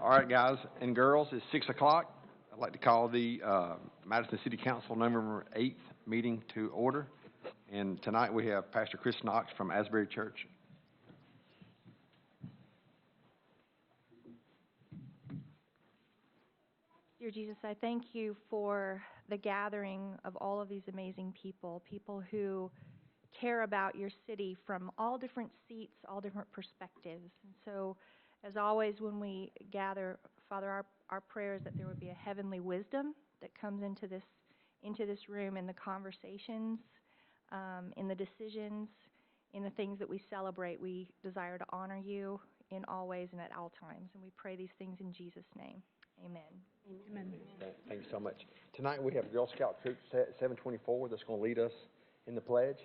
All right, guys and girls, it's 6 o'clock. I'd like to call the Madison City Council November 8th meeting to order. And tonight we have Pastor Chris Knox from Asbury Church. Dear Jesus, I thank you for the gathering of all of these amazing people, people who care about your city from all different seats, all different perspectives. And so, as always, when we gather, Father, our prayer is that there would be a heavenly wisdom that comes into this room, in the conversations, in the decisions, in the things that we celebrate. We desire to honor you in all ways and at all times. And we pray these things in Jesus' name. Amen. Amen. Thank you so much. Tonight we have Girl Scout Troop 724 that's going to lead us in the pledge.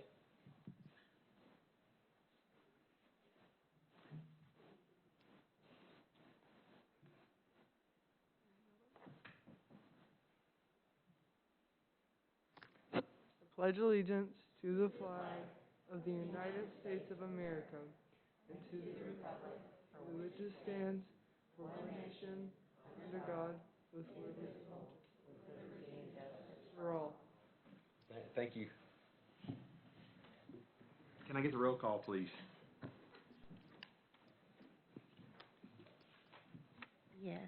I pledge allegiance to the flag of the United States of America and to the republic for which it stands, one nation, under God, with liberty and justice for all. Thank you. Can I get the roll call, please? Yes.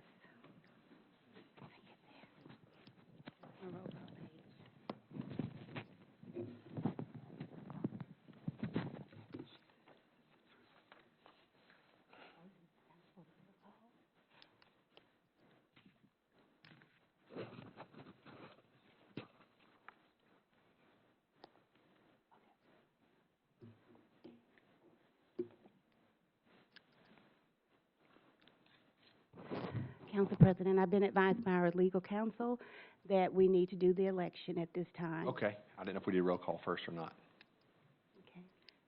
Council President, I've been advised by our legal counsel that we need to do the election at this time. Okay. I didn't know if we did roll call first or not. Okay.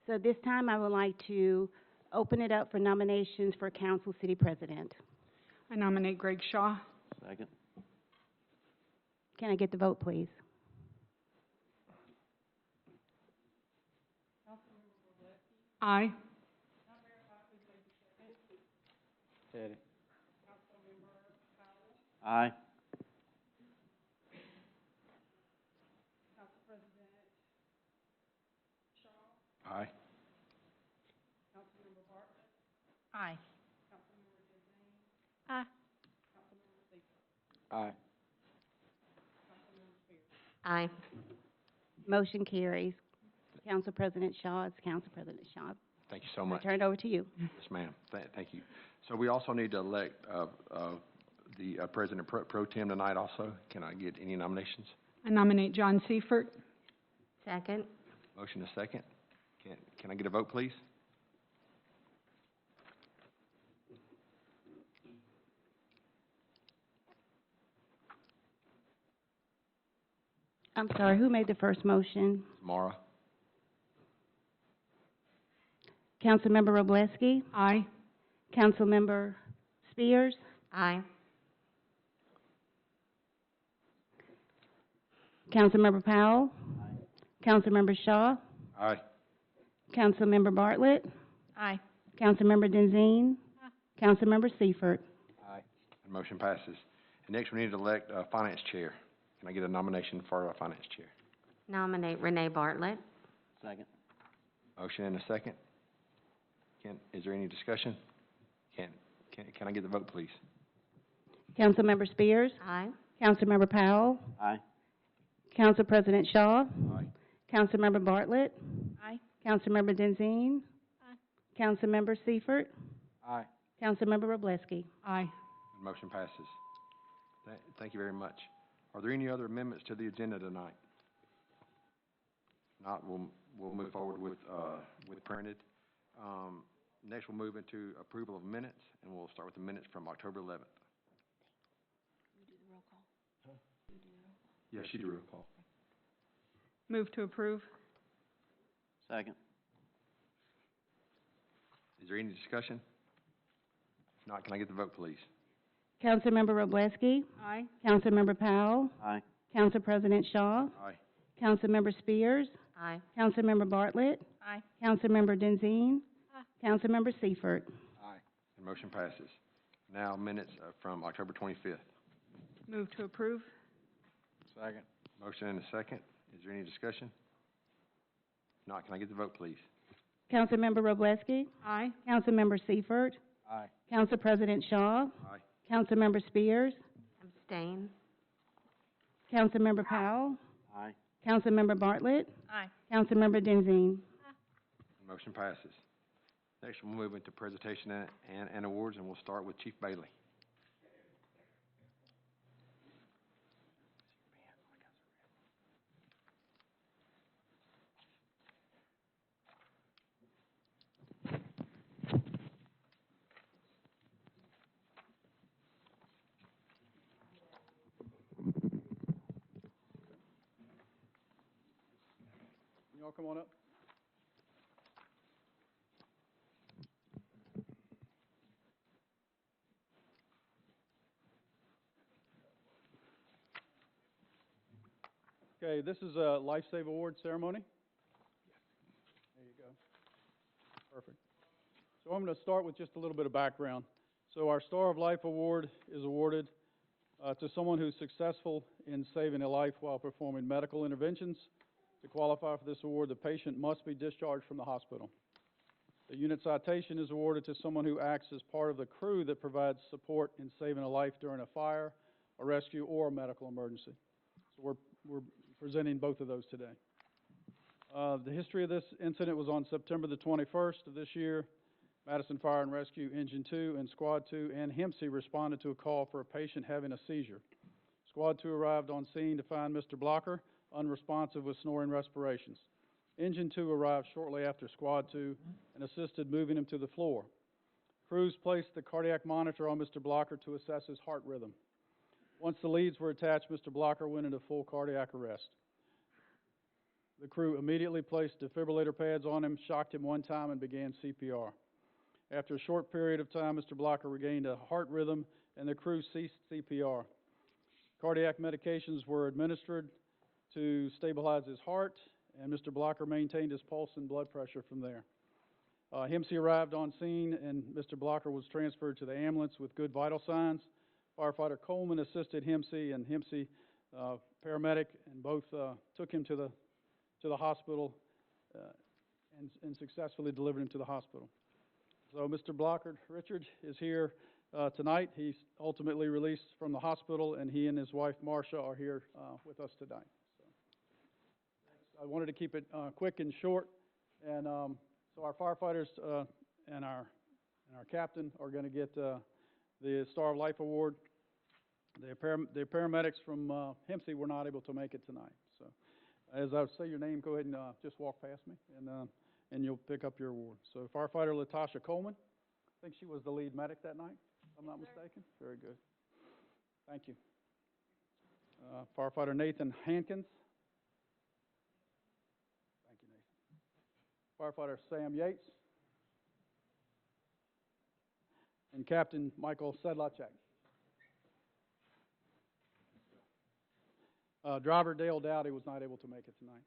So at this time, I would like to open it up for nominations for Council City President. I nominate Greg Shaw. Second. Can I get the vote, please? Aye. Teddy. Aye. Council President Shaw. Aye. Councilmember Bartlett. Aye. Councilmember DeZane. Aye. Councilmember Seifert. Aye. Councilmember Spears. Aye. Motion carries. Council President Shaw, it's Council President Shaw. Thank you so I much. turn it over to you. Yes, ma'am. Thank you. So we also need to elect the President Pro-temp tonight also. Can I get any nominations? I nominate John Seifert. Second. Motion is second. Can I get a vote, please? I'm sorry, who made the first motion? MAURA. Councilmember WROBLEWSKI. Aye. Councilmember Spears. Aye. Councilmember Powell. Councilmember Shaw. Aye. Councilmember Bartlett. Aye. Councilmember DENZINE. Councilmember Seifert. Aye. And motion passes. And next we need to elect a finance chair. Can I get a nomination for a finance chair? Nominate RANAE Bartlett. Second. Motion and a second. Is there any discussion? Can I get the vote, please? Councilmember Spears. Aye. Councilmember Powell. Aye. Council President Shaw. Aye. Councilmember Bartlett. Aye. Councilmember DENZINE. Aye. Councilmember Seifert. Aye. Councilmember WROBLEWSKI. Aye. And motion passes. Thank you very much. Are there any other amendments to the agenda tonight? If not, we'll move forward with printed. Next, we'll move into approval of minutes, and we'll start with the minutes from October 11th. You do the roll call. Huh? Yeah, she did roll call. Move to approve. Second. Is there any discussion? If not, can I get the vote, please? Councilmember WROBLEWSKI. Aye. Councilmember Powell. Aye. Council President Shaw. Aye. Councilmember Spears. Aye. Councilmember Bartlett. Aye. Councilmember DENZINE. Aye. Councilmember Seifert. Aye. And motion passes. Now minutes from October 25th. Move to approve. Second. Motion and a second. Is there any discussion? If not, can I get the vote, please? Councilmember Wroblewski, Aye. Councilmember Seifert, Aye. Council President Shaw, Aye. Councilmember Spears, Abstain. Councilmember Powell, Aye. Councilmember Bartlett, Aye. Councilmember DENZINE. Motion passes. Next, we'll move into presentation and awards, and we'll start with Chief Bailey. Y'all come on up. Okay, this is a Lifesave Award ceremony. There you go. Perfect. So I'm going to start with just a little bit of background. So our Star of Life Award is awarded to someone who's successful in saving a life while performing medical interventions. To qualify for this award, the patient must be discharged from the hospital. The unit citation is awarded to someone who acts as part of the crew that provides support in saving a life during a fire, a rescue, or a medical emergency. So we're presenting both of those today. The history of this incident was on September the 21st of this year. Madison Fire and Rescue Engine 2 and Squad 2 and HEMSI responded to a call for a patient having a seizure. Squad 2 arrived on scene to find Mr. Blocker unresponsive with snoring respirations. Engine 2 arrived shortly after Squad 2 and assisted moving him to the floor. Crews placed the cardiac monitor on Mr. Blocker to assess his heart rhythm. Once the leads were attached, Mr. Blocker went into full cardiac arrest. The crew immediately placed defibrillator pads on him, shocked him one time, and began CPR. After a short period of time, Mr. Blocker regained a heart rhythm, and the crew ceased CPR. Cardiac medications were administered to stabilize his heart, and Mr. Blocker maintained his pulse and blood pressure from there. HEMSI arrived on scene, and Mr. Blocker was transferred to the ambulance with good vital signs. Firefighter Coleman assisted HEMSI, and HEMSI paramedic, and both took him to the hospital and successfully delivered him to the hospital. So Mr. Blocker, Richard, is here tonight. He's ultimately released from the hospital, and he and his wife, Marcia, are here with us tonight. So I wanted to keep it quick and short, and so our firefighters and our captain are going to get the Star of Life Award. The paramedics from HEMSI were not able to make it tonight. So as I say your name, go ahead and just walk past me, and you'll pick up your award. So Firefighter Latasha Coleman, I think she was the lead medic that night, if I'm not mistaken. Very good. Thank you. Firefighter Nathan Hankins. Thank you, Nathan. Firefighter Sam Yates. And Captain Michael Sedlacek. Driver Dale Dowdy was not able to make it tonight.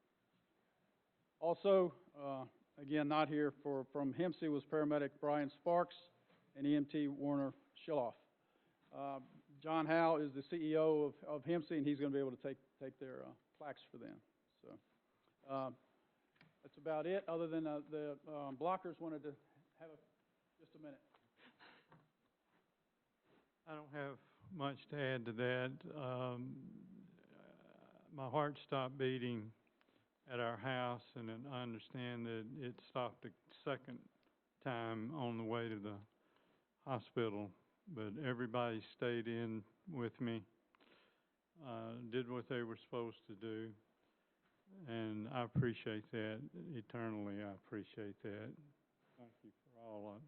Also, again, not here from HEMSI was paramedic Brian Sparks and EMT Werner Schiloff. John Howe is the CEO of HEMSI, and he's going to be able to take their plaques for them. So that's about it, other than the blockers wanted to have just a minute. I don't have much to add to that. My heart stopped beating at our house, and then I understand that it stopped a second time on the way to the hospital, but everybody stayed in with me, did what they were supposed to do, and I appreciate that. Eternally, I appreciate that. Thank you for all of it.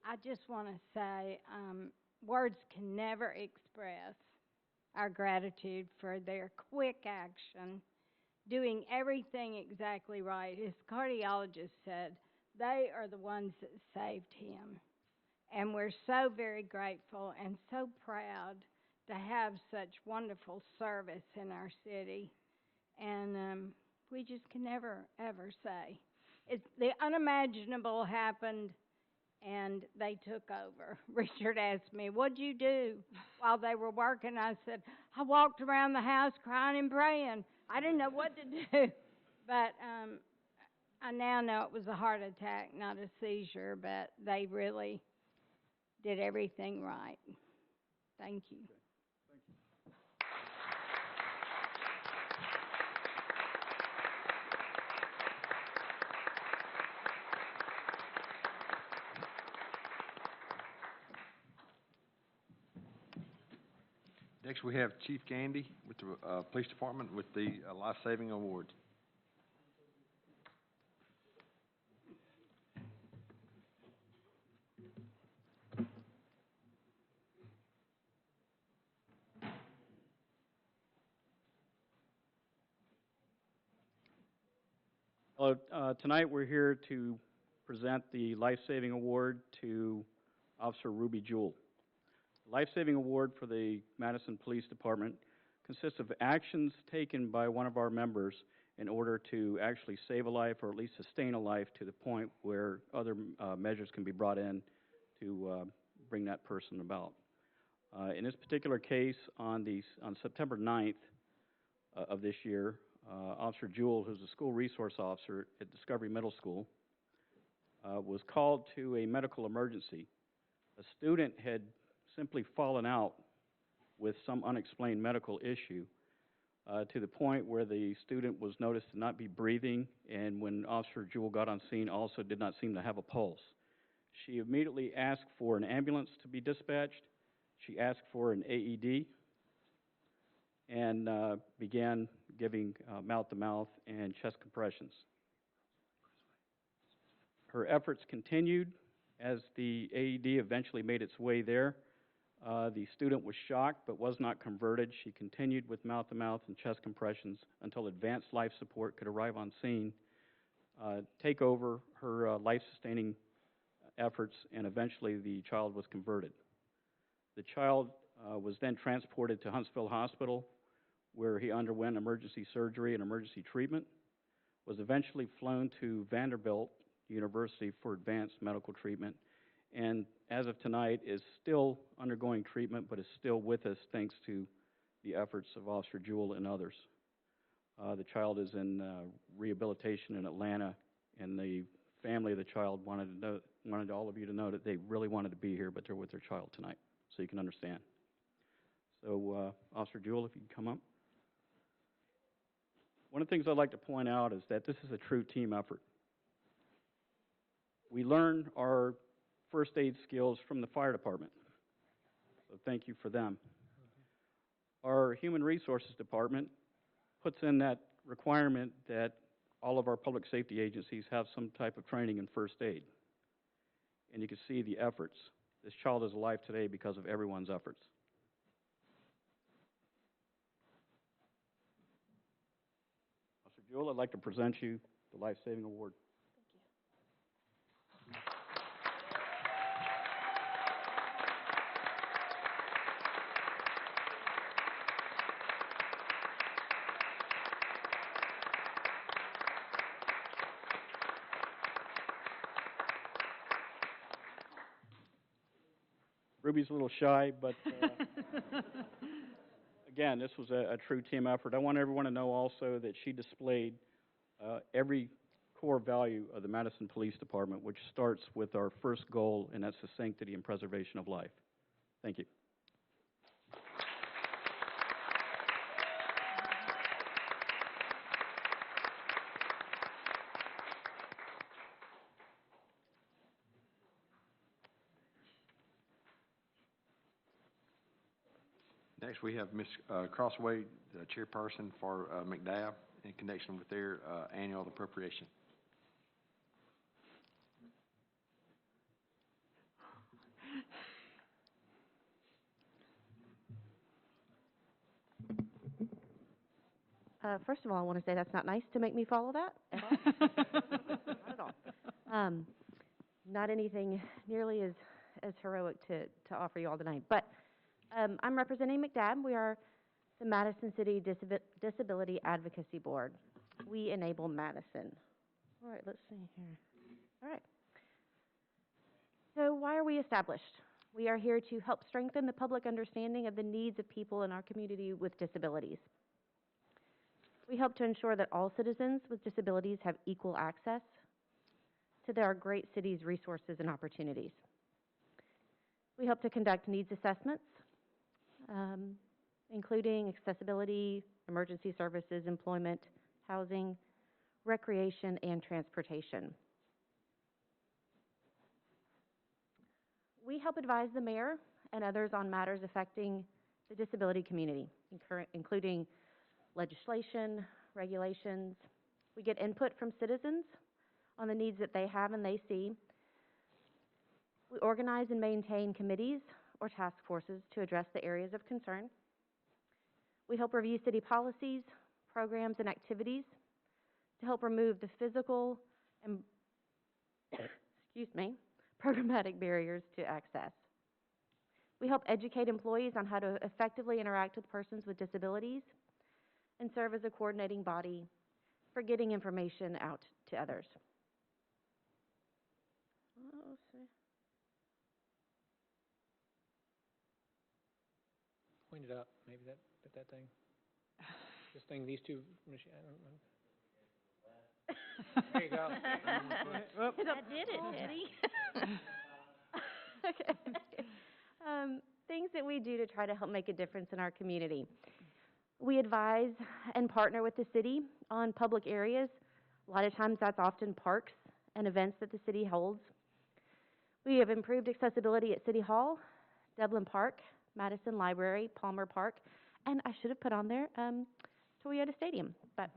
I just want to say, words can never express our gratitude for their quick action, doing everything exactly right. As the cardiologist said, they are the ones that saved him. And we're so very grateful and so proud to have such wonderful service in our city. And we just can never, ever say. The unimaginable happened, and they took over. Richard asked me, "What'd you do while they were working?" I said, "I walked around the house crying and praying. I didn't know what to do." But I now know it was a heart attack, not a seizure, but they really did everything right. Thank you. Next, we have Chief Gandy with the Police Department with the Life Saving Award. Hello, tonight we're here to present the Life Saving Award to Officer Ruby Jewell. The Life Saving Award for the Madison Police Department consists of actions taken by one of our members in order to actually save a life or at least sustain a life to the point where other measures can be brought in to bring that person about. In this particular case, on September 9th of this year, Officer Jewell, who's a school resource officer at Discovery Middle School, was called to a medical emergency. A student had simply fallen out with some unexplained medical issue to the point where the student was noticed to not be breathing, and when Officer Jewell got on scene also did not seem to have a pulse. She immediately asked for an ambulance to be dispatched. She asked for an AED and began giving mouth-to-mouth and chest compressions. Her efforts continued as the AED eventually made its way there. The student was shocked but was not converted. She continued with mouth-to-mouth and chest compressions until advanced life support could arrive on scene, take over her life-sustaining efforts, and eventually the child was converted. The child was then transported to Huntsville Hospital, where he underwent emergency surgery and emergency treatment, was eventually flown to Vanderbilt University for advanced medical treatment, and as of tonight is still undergoing treatment, but is still with us thanks to the efforts of Officer Jewell and others. The child is in rehabilitation in Atlanta, and the family of the child wanted all of you to know that they really wanted to be here, but they're with their child tonight, so you can understand. So, Officer Jewell, if you can come up. One of the things I'd like to point out is that this is a true team effort. We learn our first aid skills from the fire department, so thank you for them. Our human resources department puts in that requirement that all of our public safety agencies have some type of training in first aid, and you can see the efforts. This child is alive today because of everyone's efforts. Officer Jewell, I'd like to present you the Life Saving Award. Ruby's a little shy, but again, this was a true team effort. I want everyone to know also that she displayed every core value of the Madison Police Department, which starts with our first goal, and that's the sanctity and preservation of life. Thank you. Next, we have Ms. Crosswy, the Chairperson for McDowell, in connection with their annual appropriation. First of all, I want to say that's not nice to make me follow that at all. Not at all. Not anything nearly as heroic to offer you all tonight. But I'm representing McDab. We are the Madison City Disability Advocacy Board. We Enable Madison. All right, let's see here. All right. So why are we established? We are here to help strengthen the public understanding of the needs of people in our community with disabilities. We help to ensure that all citizens with disabilities have equal access to our great city's resources and opportunities. We help to conduct needs assessments, including accessibility, emergency services, employment, housing, recreation, and transportation. We help advise the mayor and others on matters affecting the disability community, including legislation, regulations. We get input from citizens on the needs that they have and they see. We organize and maintain committees or task forces to address the areas of concern. We help review city policies, programs, and activities to help remove the physical and programmatic barriers to access. We help educate employees on how to effectively interact with persons with disabilities and serve as a coordinating body for getting information out to others. Let's see. Point it up, maybe that thing. This thing, these two machines, I don't know. There you go. That did it, Teddy. Okay. Things that we do to try to help make a difference in our community. We advise and partner with the city on public areas. A lot of times that's often parks and events that the city holds. We have improved accessibility at City Hall, Dublin Park, Madison Library, Palmer Park, and I should have put on there Toyota Stadium. But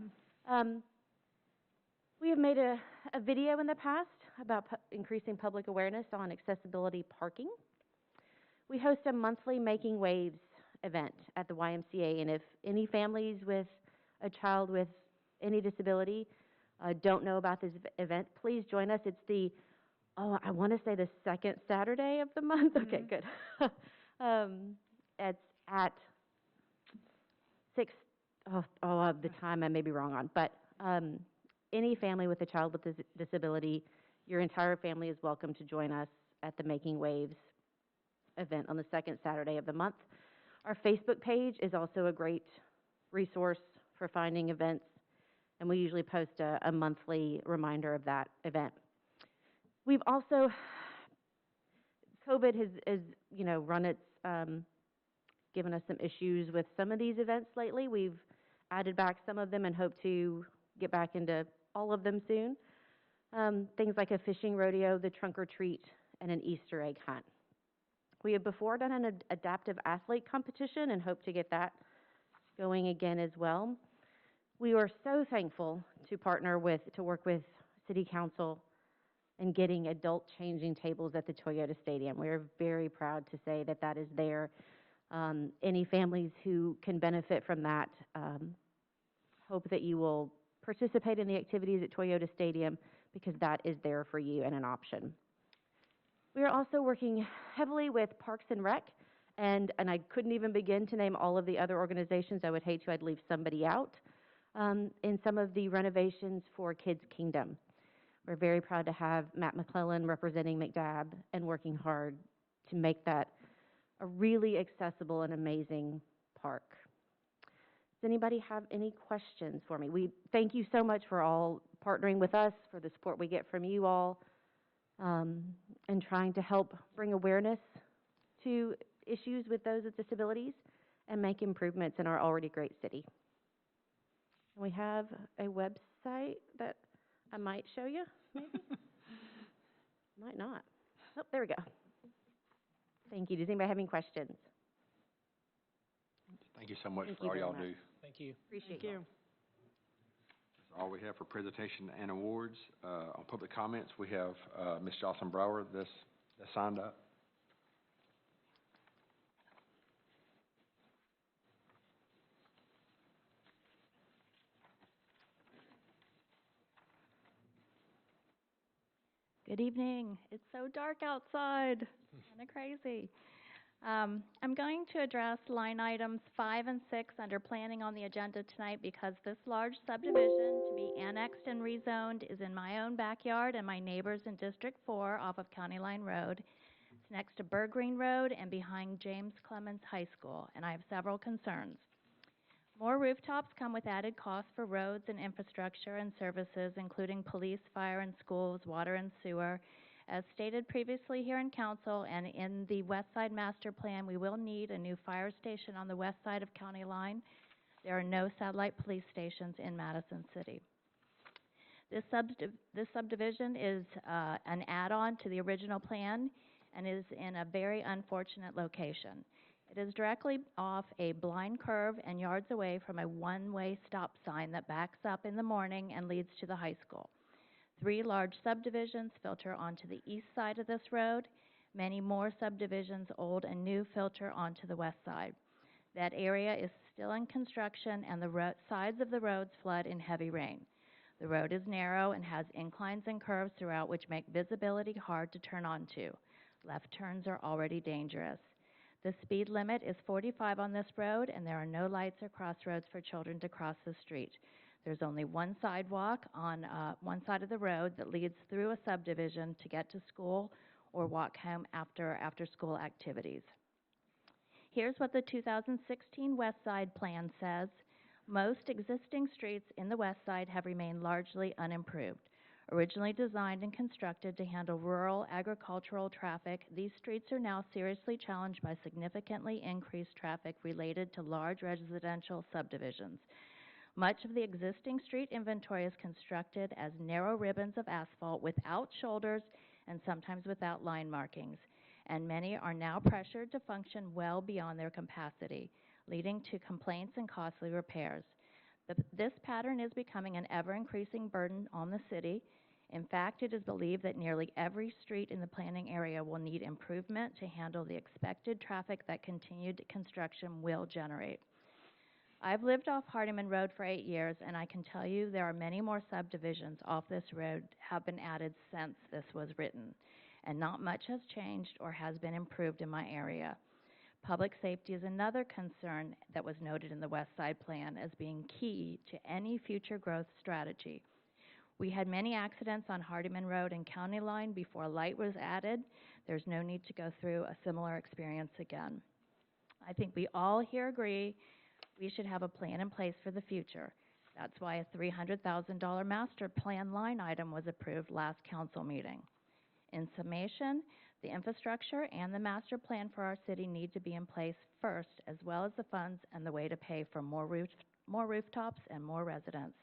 we have made a video in the past about increasing public awareness on accessibility parking. We host a monthly Making Waves event at the YMCA, and if any families with a child with any disability don't know about this event, please join us. It's the, I want to say the second Saturday of the month. Okay, good. It's at 6, the time I may be wrong on, but any family with a child with a disability, your entire family is welcome to join us at the Making Waves event on the second Saturday of the month. Our Facebook page is also a great resource for finding events, and we usually post a monthly reminder of that event. We've also, COVID has run its, given us some issues with some of these events lately. We've added back some of them and hope to get back into all of them soon. Things like a fishing rodeo, the trunk or treat, and an Easter egg hunt. We have before done an adaptive athlete competition and hope to get that going again as well. We are so thankful to work with City Council in getting adult changing tables at the Toyota Stadium. We are very proud to say that that is there. Any families who can benefit from that, hope that you will participate in the activities at Toyota Stadium because that is there for you and an option. We are also working heavily with Parks and Rec, and I couldn't even begin to name all of the other organizations. I would hate to, I'd leave somebody out, in some of the renovations for Kids Kingdom. We're very proud to have Matt McClellan representing McDab and working hard to make that a really accessible and amazing park. Does anybody have any questions for me? We thank you so much for all partnering with us, for the support we get from you all, and trying to help bring awareness to issues with those with disabilities and make improvements in our already great city. We have a website that I might show you, maybe? Might not. Oh, there we go. Thank you. Does anybody have any questions? Thank you so much Thank for you all very y'all much. do. Thank you. Appreciate Thank you. That's all we have for presentation and awards. On public comments, we have Ms. Jocelyn Broer that's signed up. Good evening. It's so dark outside. Kind of crazy. I'm going to address line items 5 and 6 under planning on the agenda tonight because this large subdivision to be annexed and rezoned is in my own backyard and my neighbors in District 4 off of County Line Road. It's next to Burr Green Road and behind James Clemens High School, and I have several concerns. More rooftops come with added costs for roads and infrastructure and services, including police, fire, and schools, water and sewer. As stated previously here in council and in the West Side Master Plan, we will need a new fire station on the west side of County Line. There are no satellite police stations in Madison City. This subdivision is an add-on to the original plan and is in a very unfortunate location. It is directly off a blind curve and yards away from a one-way stop sign that backs up in the morning and leads to the high school. 3 large subdivisions filter onto the east side of this road. Many more subdivisions, old and new, filter onto the west side. That area is still in construction and the sides of the roads flood in heavy rain. The road is narrow and has inclines and curves throughout which make visibility hard to turn onto. Left turns are already dangerous. The speed limit is 45 on this road and there are no lights or crossroads for children to cross the street. There's only one sidewalk on one side of the road that leads through a subdivision to get to school or walk home after school activities. Here's what the 2016 West Side Plan says. Most existing streets in the West Side have remained largely unimproved. Originally designed and constructed to handle rural agricultural traffic, these streets are now seriously challenged by significantly increased traffic related to large residential subdivisions. Much of the existing street inventory is constructed as narrow ribbons of asphalt without shoulders and sometimes without line markings, and many are now pressured to function well beyond their capacity, leading to complaints and costly repairs. This pattern is becoming an ever-increasing burden on the city. In fact, it is believed that nearly every street in the planning area will need improvement to handle the expected traffic that continued construction will generate. I've lived off Hardiman Road for 8 years, and I can tell you there are many more subdivisions off this road have been added since this was written, and not much has changed or has been improved in my area. Public safety is another concern that was noted in the West Side Plan as being key to any future growth strategy. We had many accidents on Hardiman Road and County Line before light was added. There's no need to go through a similar experience again. I think we all here agree we should have a plan in place for the future. That's why a $300,000 master plan line item was approved last council meeting. In summation, the infrastructure and the master plan for our city need to be in place first, as well as the funds and the way to pay for more rooftops and more residents.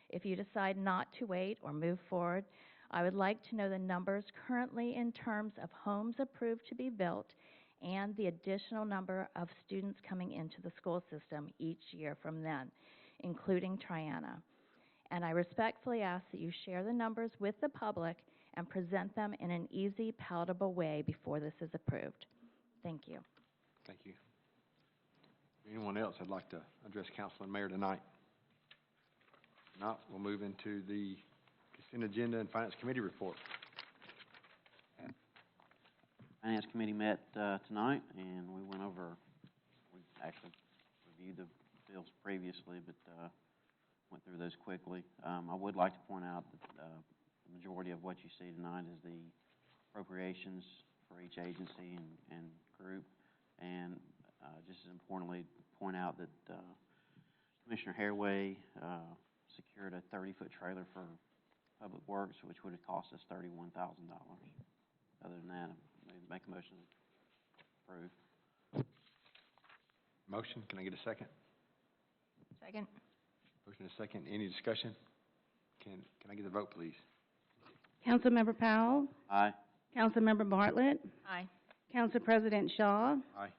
If you decide not to wait or move forward, I would like to know the numbers currently in terms of homes approved to be built and the additional number of students coming into the school system each year from then, including Triana. And I respectfully ask that you share the numbers with the public and present them in an easy, palatable way before this is approved. Thank you. Thank you. Anyone else that'd like to address council and mayor tonight? If not, we'll move into the consent agenda and finance committee report. Finance Committee met tonight, and we actually reviewed the bills previously, but went through those quickly. I would like to point out that the majority of what you see tonight is the appropriations for each agency and group, and just as importantly, point out that Commissioner Hairway secured a 30-foot trailer for Public Works, which would have cost us $31,000. Other than that, make a motion to approve. Motion, can I get a second? Second. Motion is second. Any discussion? Can I get a vote, please? Councilmember Powell? Aye. Councilmember Bartlett? Aye. Council President Shaw? Aye.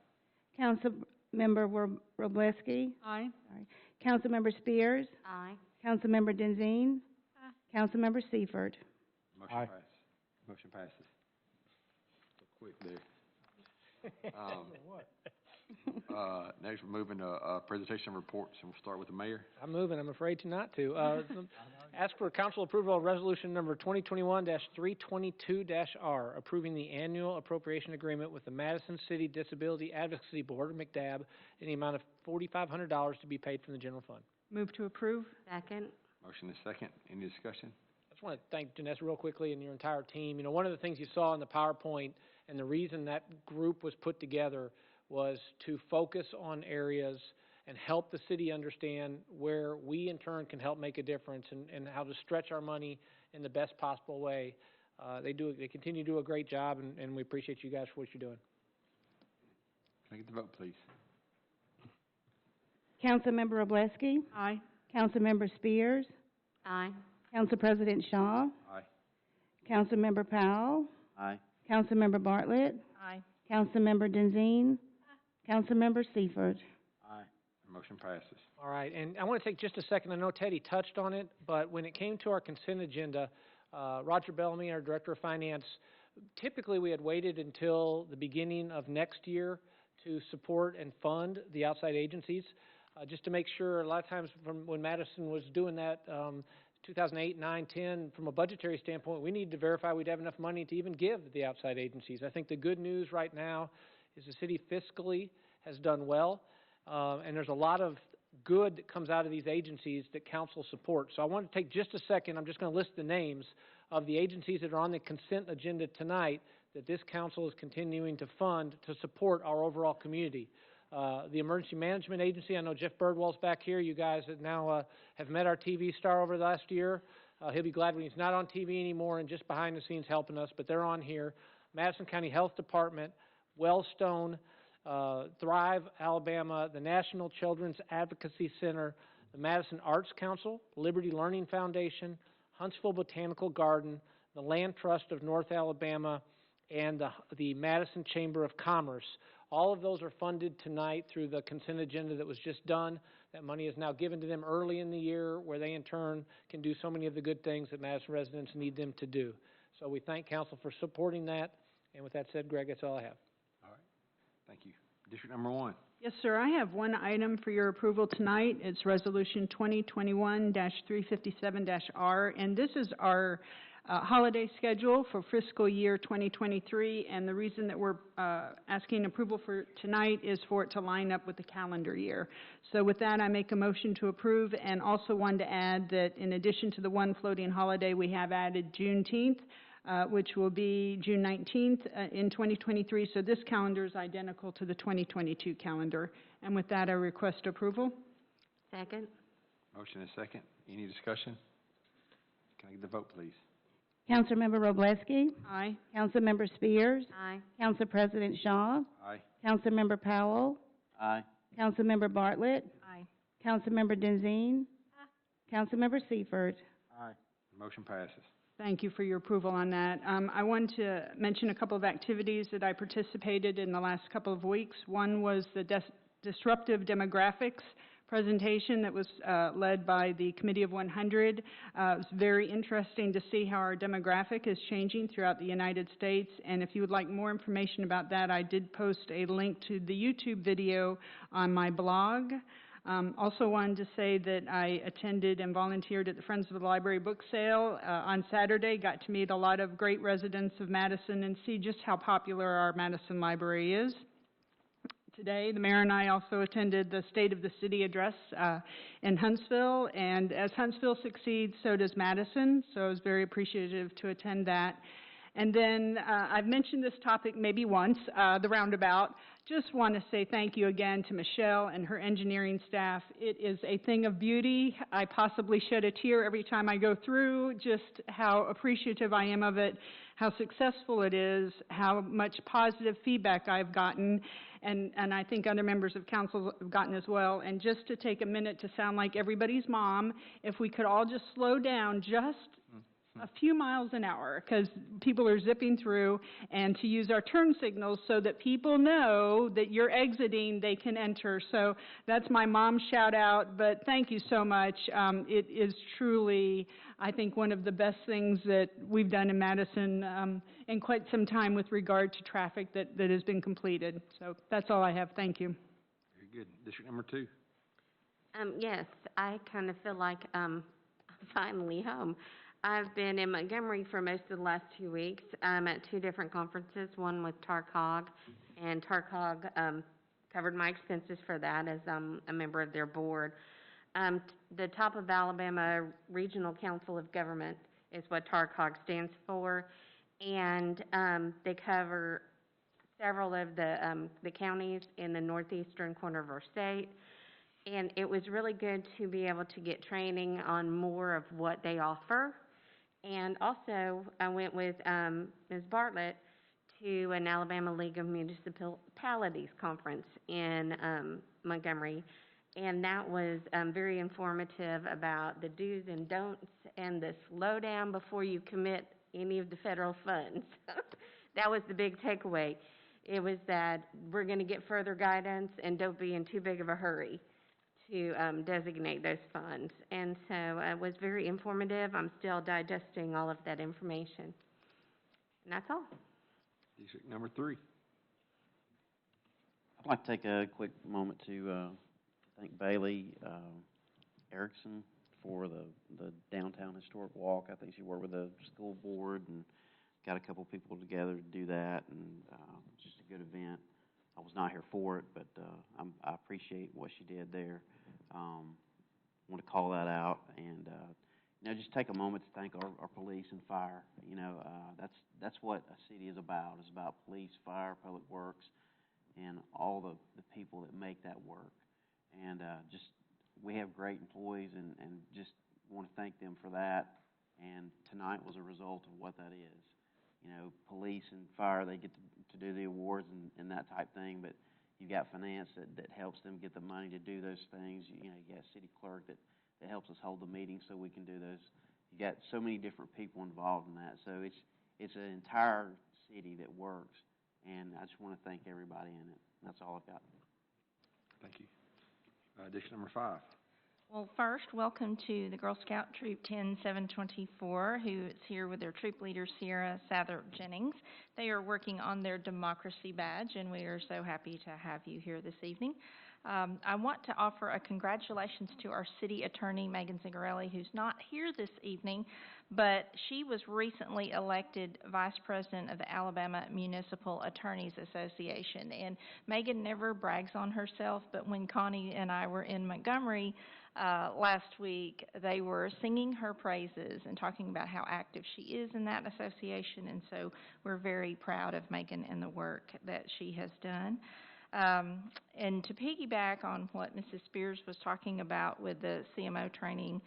Councilmember WROBLEWSKI? Aye. Sorry. Councilmember Spears? Aye. Councilmember DENZINE? Aye. Councilmember Seifert? Motion Aye. passes. Motion passes. So quick there. Next, we're moving to, presentation of reports, and we'll start with the mayor. I'm moving, I'm afraid to not to. Ask for council approval of resolution number 2021-322-R, approving the annual appropriation agreement with the Madison City Disability Advocacy Board, or McDAB, in the amount of $4,500 to be paid from the general fund. Move to approve. Second. Motion is second. Any discussion? I just want to thank Jennessa real quickly and your entire team. You know, one of the things you saw in the PowerPoint and the reason that group was put together was to focus on areas and help the city understand where we in turn can help make a difference and how to stretch our money in the best possible way. They continue to do a great job, and we appreciate you guys for what you're doing. Can I get the vote, please? Councilmember Wroblewski, Aye. Councilmember Spears, Aye. Council President Shaw, Aye. Councilmember Powell, Aye. Councilmember Bartlett, Aye. Councilmember Denzine, Councilmember Seifert. Aye. Motion passes. All right, and I want to take just a second. I know Teddy touched on it, but when it came to our consent agenda, Roger Bellamy, our Director of Finance, typically we had waited until the beginning of next year to support and fund the outside agencies, just to make sure. A lot of times from when Madison was doing that, 2008, 9, 10, from a budgetary standpoint, we needed to verify we'd have enough money to even give the outside agencies. I think the good news right now is the city fiscally has done well, and there's a lot of good that comes out of these agencies that council supports. So I want to take just a second. I'm just going to list the names of the agencies that are on the consent agenda tonight that this council is continuing to fund to support our overall community. The Emergency Management Agency, I know Jeff Birdwell's back here. You guys that now have met our TV star over the last year. He'll be glad when he's not on TV anymore and just behind the scenes helping us, but they're on here. Madison County Health Department, Wellstone, Thrive, Alabama, the National Children's Advocacy Center, the Madison Arts Council, Liberty Learning Foundation, Huntsville Botanical Garden, the Land Trust of North Alabama, and the Madison Chamber of Commerce. All of those are funded tonight through the consent agenda that was just done. That money is now given to them early in the year, where they in turn can do so many of the good things that Madison residents need them to do. So we thank council for supporting that. And with that said, Greg, that's all I have. All right. Thank you. District number 1. Yes, sir. I have one item for your approval tonight. It's Resolution 2021-357-R, and this is our holiday schedule for fiscal year 2023, and the reason that we're asking approval for tonight is for it to line up with the calendar year. So with that, I make a motion to approve, and also wanted to add that in addition to the one floating holiday, we have added Juneteenth, which will be June 19th in 2023. So this calendar is identical to the 2022 calendar. And with that, I request approval. Second. Motion is second. Any discussion? Can I get the vote, please? Councilmember Wroblewski, Aye. Councilmember Spears, Aye. Council President Shaw, Aye. Councilmember Powell, Aye. Councilmember Bartlett, Aye. Councilmember Denzine, Councilmember Seifert. Aye. Motion passes. Thank you for your approval on that. I wanted to mention a couple of activities that I participated in the last couple of weeks. One was the Disruptive Demographics presentation that was led by the Committee of 100. It was very interesting to see how our demographic is changing throughout the United States, and if you would like more information about that, I did post a link to the YouTube video on my blog. Also wanted to say that I attended and volunteered at the Friends of the Library book sale on Saturday, got to meet a lot of great residents of Madison and see just how popular our Madison Library is. Today, the mayor and I also attended the State of the City address in Huntsville, and as Huntsville succeeds, so does Madison, so I was very appreciative to attend that. And then I've mentioned this topic maybe once, the roundabout. Just want to say thank you again to Michelle and her engineering staff. It is a thing of beauty. I possibly shed a tear every time I go through, just how appreciative I am of it, how successful it is, how much positive feedback I've gotten, and I think other members of council have gotten as well. And just to take a minute to sound like everybody's mom, if we could all just slow down just a few miles an hour, because people are zipping through, and to use our turn signals so that people know that you're exiting, they can enter. So that's my mom's shout out, but thank you so much. It is truly, I think, one of the best things that we've done in Madison in quite some time with regard to traffic that has been completed. So that's all I have. Thank you. Very good. District number 2. Yes, I kind of feel like I'm finally home. I've been in Montgomery for most of the last 2 weeks. I'm at 2 different conferences, one with TARCOG, and TARCOG covered my expenses for that as I'm a member of their board. The Top of Alabama Regional Council of Government is what TARCOG stands for, and they cover several of the counties in the northeastern corner of our state. And it was really good to be able to get training on more of what they offer. And also, I went with Ms. Bartlett to an Alabama League of Municipalities conference in Montgomery. And that was very informative about the do's and don'ts and the slowdown before you commit any of the federal funds. That was the big takeaway. It was that we're going to get further guidance and don't be in too big of a hurry to designate those funds. And so it was very informative. I'm still digesting all of that information. And that's all. District number 3. I'd like to take a quick moment to thank Bailey Erickson for the downtown historic walk. I think she worked with the school board and got a couple people together to do that, and just a good event. I was not here for it, but I appreciate what she did there. Want to call that out, and just take a moment to thank our police and fire. That's what a city is about. It's about police, fire, public works, and all the people that make that work. And we have great employees, and just want to thank them for that. And tonight was a result of what that is. Police and fire, they get to do the awards and that type thing, but you've got finance that helps them get the money to do those things. You got a city clerk that helps us hold the meetings so we can do those. You got so many different people involved in that. So it's an entire city that works, and I just want to thank everybody in it. That's all I've got. Thank you. District number 5. Well, first, welcome to the Girl Scout Troop 10724, who is here with their troop leader, Sierra Sather-Jennings. They are working on their democracy badge, and we are so happy to have you here this evening. I want to offer a congratulations to our city attorney, Megan Zingarelli, who's not here this evening, but she was recently elected vice president of the Alabama Municipal Attorneys Association. And Megan never brags on herself, but when Connie and I were in Montgomery last week, they were singing her praises and talking about how active she is in that association. And so we're very proud of Megan and the work that she has done. And to piggyback on what Mrs. Spears was talking about with the CMO training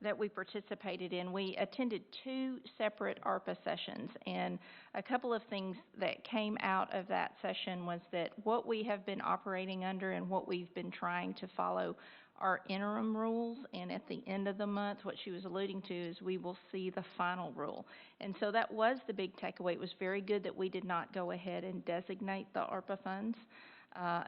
that we participated in, we attended 2 separate ARPA sessions, and a couple of things that came out of that session was that what we have been operating under and what we've been trying to follow are interim rules, and at the end of the month, what she was alluding to is we will see the final rule. And so that was the big takeaway. It was very good that we did not go ahead and designate the ARPA funds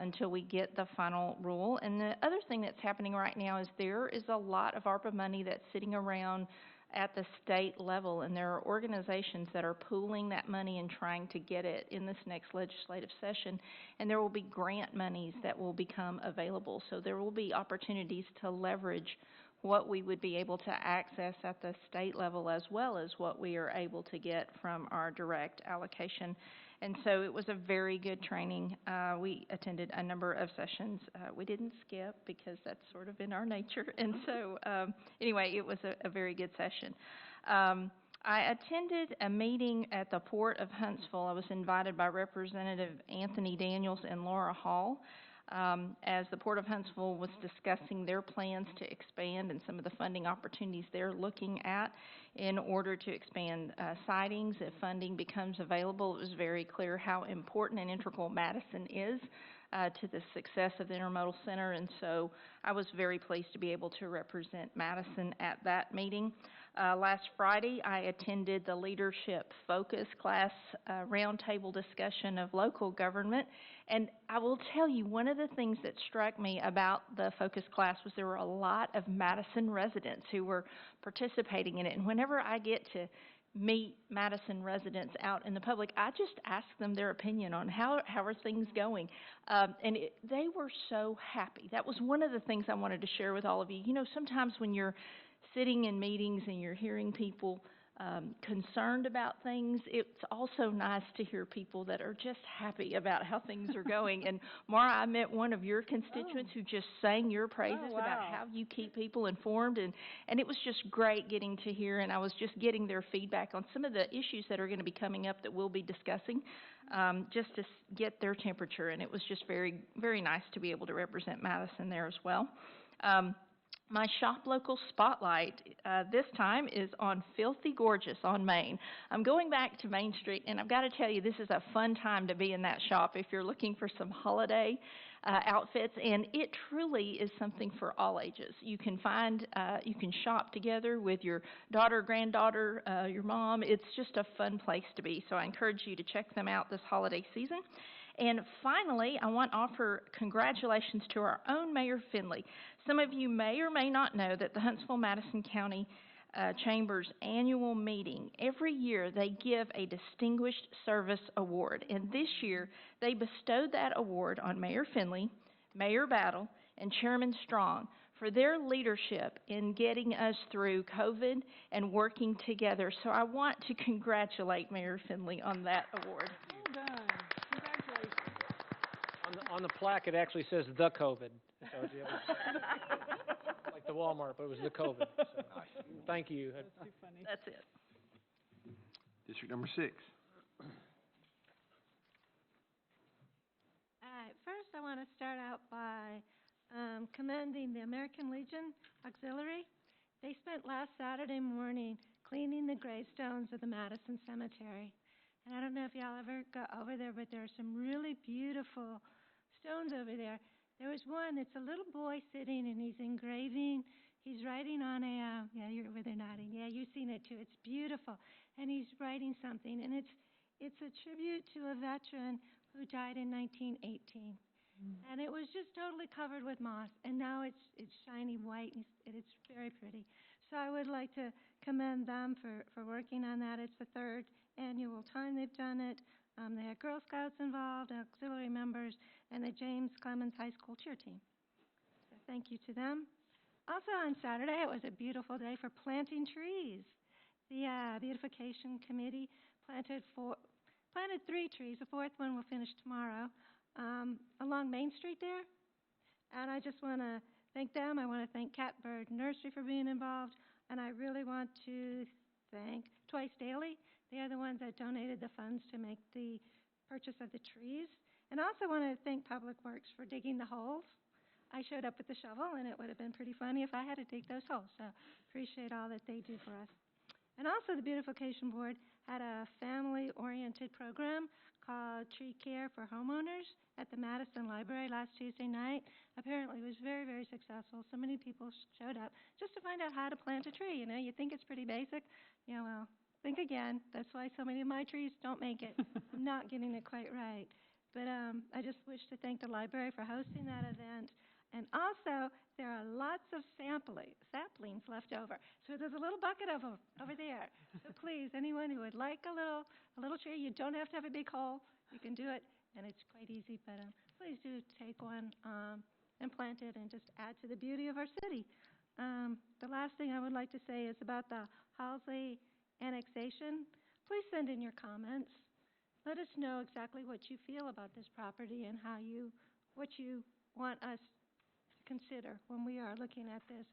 until we get the final rule. And the other thing that's happening right now is there is a lot of ARPA money that's sitting around at the state level, and there are organizations that are pooling that money and trying to get it in this next legislative session, and there will be grant monies that will become available. So there will be opportunities to leverage what we would be able to access at the state level as well as what we are able to get from our direct allocation. And so it was a very good training. We attended a number of sessions. We didn't skip because that's sort of in our nature. And so anyway, it was a very good session. I attended a meeting at the Port of Huntsville. I was invited by Representative Anthony Daniels and Laura Hall as the Port of Huntsville was discussing their plans to expand and some of the funding opportunities they're looking at in order to expand sidings. If funding becomes available, it was very clear how important and integral Madison is to the success of the Intermodal Center, and so I was very pleased to be able to represent Madison at that meeting. Last Friday, I attended the Leadership Focus class, roundtable discussion of local government. And I will tell you, one of the things that struck me about the focus class was there were a lot of Madison residents who were participating in it. And whenever I get to meet Madison residents out in the public, I just ask them their opinion on how are things going. They were so happy. That was one of the things I wanted to share with all of you. You know, sometimes when you're sitting in meetings and you're hearing people concerned about things, it's also nice to hear people that are just happy about how things are going. And MAURA, I met one of your constituents who just sang your praises about how you keep people informed, and it was just great getting to hear, and I was just getting their feedback on some of the issues that are going to be coming up that we'll be discussing, just to get their temperature, and it was just very, very nice to be able to represent Madison there as well. My Shop Local Spotlight this time is on Filthy Gorgeous on Main. I'm going back to Main Street, and I've got to tell you, this is a fun time to be in that shop if you're looking for some holiday outfits, and it truly is something for all ages. You can shop together with your daughter, granddaughter, your mom. It's just a fun place to be, so I encourage you to check them out this holiday season. And finally, I want to offer congratulations to our own Mayor Finley. Some of you may or may not know that the Huntsville-Madison County Chamber's annual meeting, every year they give a Distinguished Service Award. And this year, they bestowed that award on Mayor Finley, Mayor Battle, and Chairman Strong for their leadership in getting us through COVID and working together. So I want to congratulate Mayor Finley on that award. Well done. Congratulations. On the plaque, it actually says the COVID. So like the Walmart, but it was the COVID. So. Nice. Thank you. That's too funny. That's it. District number 6. All right, first I want to start out by commending the American Legion Auxiliary. They spent last Saturday morning cleaning the gravestones of the Madison Cemetery. And I don't know if y'all ever got over there, but there are some really beautiful stones over there. There was one, it's a little boy sitting and he's engraving, he's writing on a, yeah, you're over there nodding, yeah, you've seen it too, it's beautiful. And he's writing something, and it's a tribute to a veteran who died in 1918. And it was just totally covered with moss, and now it's shiny white, and it's very pretty. So I would like to commend them for working on that. It's the 3rd annual time they've done it. They had Girl Scouts involved, auxiliary members, and the James Clemens High School cheer team. So thank you to them. Also on Saturday, it was a beautiful day for planting trees. The beautification committee planted 3 trees. The 4th one will finish tomorrow along Main Street there. And I just want to thank them. I want to thank Catbird Nursery for being involved. And I really want to thank Twice Daily. They are the ones that donated the funds to make the purchase of the trees. And I also want to thank Public Works for digging the holes. I showed up with the shovel, and it would have been pretty funny if I had to dig those holes. So appreciate all that they do for us. And also the Beautification Board had a family-oriented program called Tree Care for Homeowners at the Madison Library last Tuesday night. Apparently it was very, very successful. So many people showed up just to find out how to plant a tree. You know, you think it's pretty basic. Yeah, well, think again. That's why so many of my trees don't make it. I'm not getting it quite right. But I just wish to thank the library for hosting that event. And also, there are lots of saplings left over. So there's a little bucket of them over there. So please, anyone who would like a little tree, you don't have to have a big hole. You can do it, and it's quite easy. But please do take one and plant it and just add to the beauty of our city. The last thing I would like to say is about the Halsey annexation. Please send in your comments. Let us know exactly what you feel about this property and what you want us to consider when we are looking at this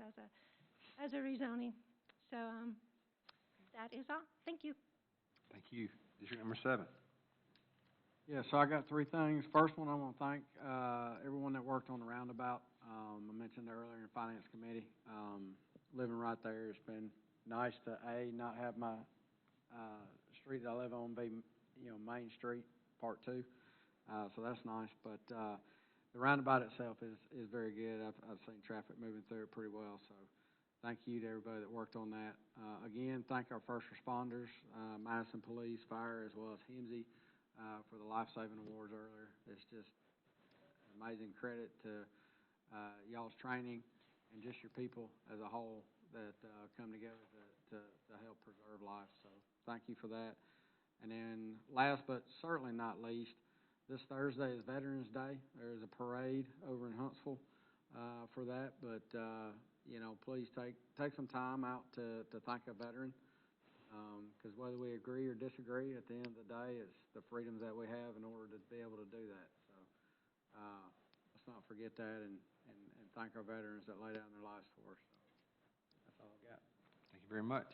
as a rezoning. So that is all. Thank you. Thank you. District number 7. Yeah, so I got 3 things. First one, I want to thank everyone that worked on the roundabout. I mentioned earlier in Finance Committee, living right there, it's been nice to, not have my street that I live on be, Main Street, Part 2. So that's nice. But the roundabout itself is very good. I've seen traffic moving through it pretty well. So thank you to everybody that worked on that. Again, thank our first responders, Madison Police, Fire, as well as HEMSI, for the life-saving awards earlier. It's just amazing credit to y'all's training and just your people as a whole that come together to help preserve life. So thank you for that. And then last but certainly not least, this Thursday is Veterans Day. There is a parade over in Huntsville for that. But, you know, please take some time out to thank a veteran, because whether we agree or disagree, at the end of the day, it's the freedoms that we have in order to be able to do that. So let's not forget that and thank our veterans that lay down their lives for us. So that's all I got. Thank you very much.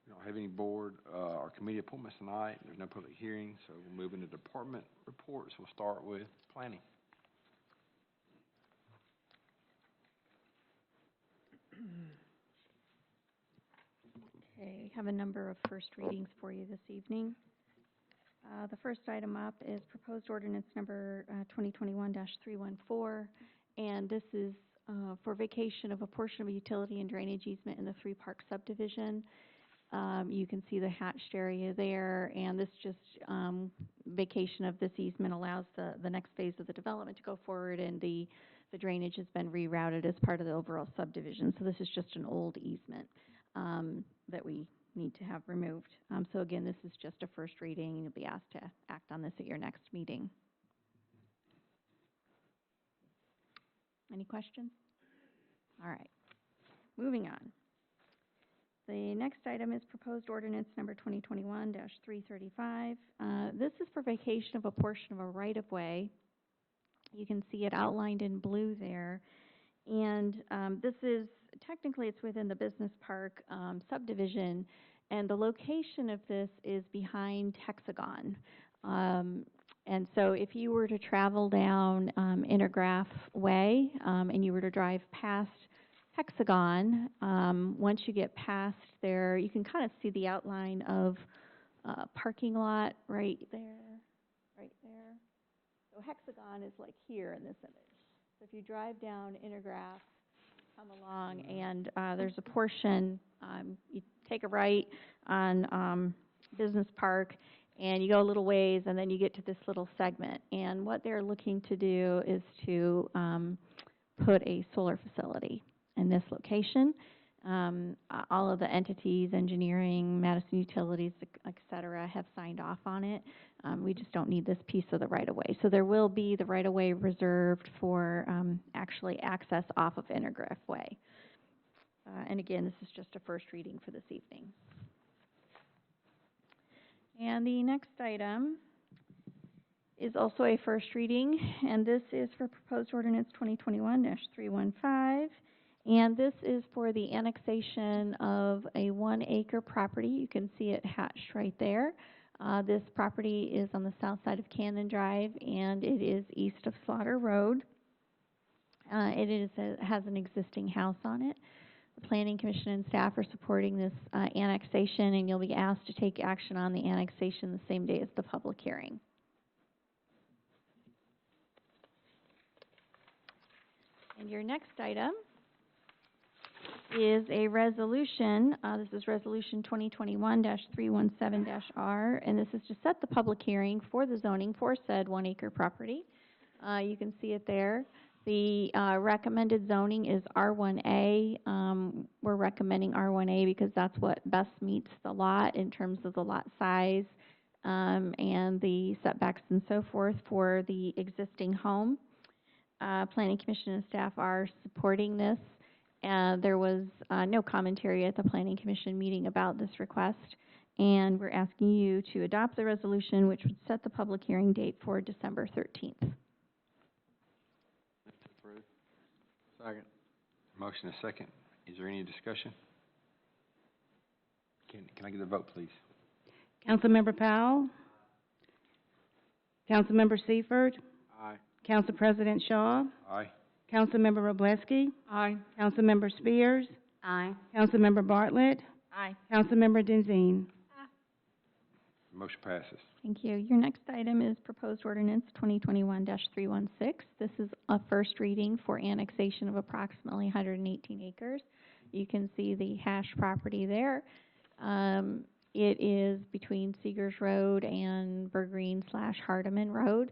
We don't have any board or committee appointments tonight. There's no public hearing, so we'll move into department reports. We'll start with planning. Okay, have a number of first readings for you this evening. The first item up is proposed ordinance number 2021-314, and this is for vacation of a portion of a utility and drainage easement in the 3-park subdivision. You can see the hatched area there, and this just vacation of this easement allows the next phase of the development to go forward, and the drainage has been rerouted as part of the overall subdivision. So this is just an old easement that we need to have removed. So again, this is just a first reading. You'll be asked to act on this at your next meeting. Any questions? All right, moving on. The next item is proposed ordinance number 2021-335. This is for vacation of a portion of a right-of-way. You can see it outlined in blue there. And this is, technically it's within the business park subdivision, and the location of this is behind Hexagon. And so if you were to travel down Intergraph Way and you were to drive past Hexagon, once you get past there, you can kind of see the outline of parking lot right there, right there. So Hexagon is like here in this image. So if you drive down Intergraph, come along, and there's a portion, you take a right on Business Park, and you go a little ways, and then you get to this little segment. And what they're looking to do is to put a solar facility in this location. All of the entities, engineering, Madison Utilities, et cetera, have signed off on it. We just don't need this piece of the right-of-way. So there will be the right-of-way reserved for actually access off of Intergraph Way. And again, this is just a first reading for this evening. And the next item is also a first reading, and this is for proposed ordinance 2021-315. And this is for the annexation of a 1-acre property. You can see it hatched right there. This property is on the south side of Kannon Drive, and it is east of Slaughter Road. It has an existing house on it. The Planning Commission and staff are supporting this annexation, and you'll be asked to take action on the annexation the same day as the public hearing. And your next item is a resolution. This is Resolution 2021-317-R, and this is to set the public hearing for the zoning for said 1-acre property. You can see it there. The recommended zoning is R1A. We're recommending R1A because that's what best meets the lot in terms of the lot size and the setbacks and so forth for the existing home. Planning Commission and staff are supporting this. There was no commentary at the Planning Commission meeting about this request, and we're asking you to adopt the resolution, which would set the public hearing date for December 13th. Second. Motion is second. Is there any discussion? Can I get a vote, please? Councilmember Powell? Councilmember Seifert? Aye. Council President Shaw? Aye. Councilmember WROBLEWSKI? Aye. Councilmember Spears? Aye. Councilmember Bartlett? Aye. Councilmember DENZINE? Motion passes. Thank you. Your next item is proposed ordinance 2021-316. This is a first reading for annexation of approximately 118 acres. You can see the hash property there. It is between Seegers Road and Bergreen/Hardeman Road.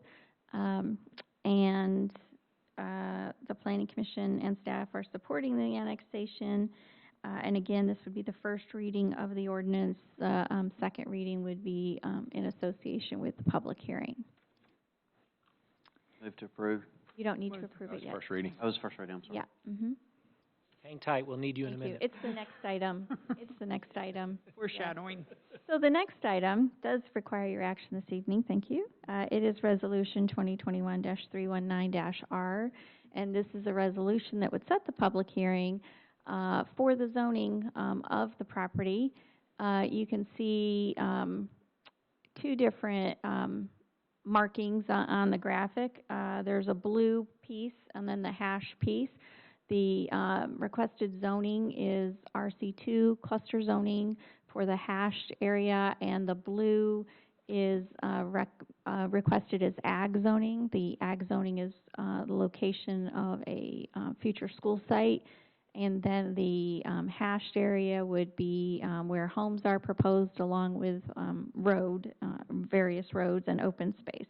And the Planning Commission and staff are supporting the annexation. And again, this would be the first reading of the ordinance. The second reading would be in association with the public hearing. Move to approve. You don't need to approve it yet. First reading. Oh, it's first reading, I'm sorry. Yeah. Mm-hmm. Hang tight, we'll need you in a Thank you. minute. It's the next item. It's the next item. Foreshadowing. So the next item does require your action this evening, thank you. It is Resolution 2021-319-R, and this is a resolution that would set the public hearing for the zoning of the property. You can see two different markings on the graphic. There's a blue piece and then the hash piece. The requested zoning is RC2 cluster zoning for the hashed area, and the blue is requested as ag zoning. The ag zoning is the location of a future school site, and then the hashed area would be where homes are proposed along with various roads and open space.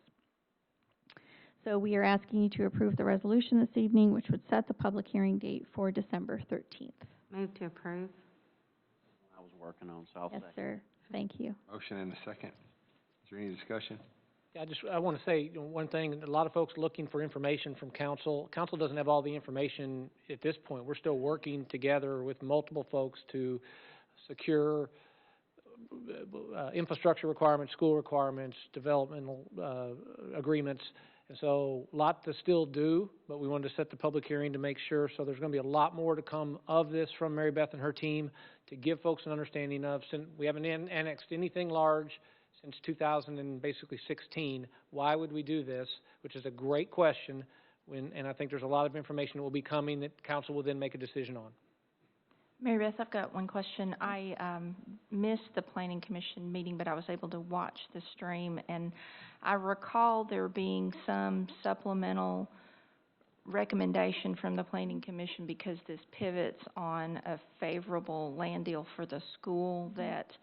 So we are asking you to approve the resolution this evening, which would set the public hearing date for December 13th. Move to approve. I was working on, so I'll Yes, second. sir. Thank you. Motion and a second. Is there any discussion? Yeah, I want to say one thing. A lot of folks looking for information from council. Council doesn't have all the information at this point. We're still working together with multiple folks to secure infrastructure requirements, school requirements, developmental agreements. And so a lot to still do, but we wanted to set the public hearing to make sure. So there's going to be a lot more to come of this from Mary Beth and her team to give folks an understanding of. Since we haven't annexed anything large since 2016. Why would we do this? Which is a great question, and I think there's a lot of information that will be coming that council will then make a decision on. Mary Beth, I've got one question. I missed the Planning Commission meeting, but I was able to watch the stream, and I recall there being some supplemental recommendation from the Planning Commission because this pivots on a favorable land deal for the school that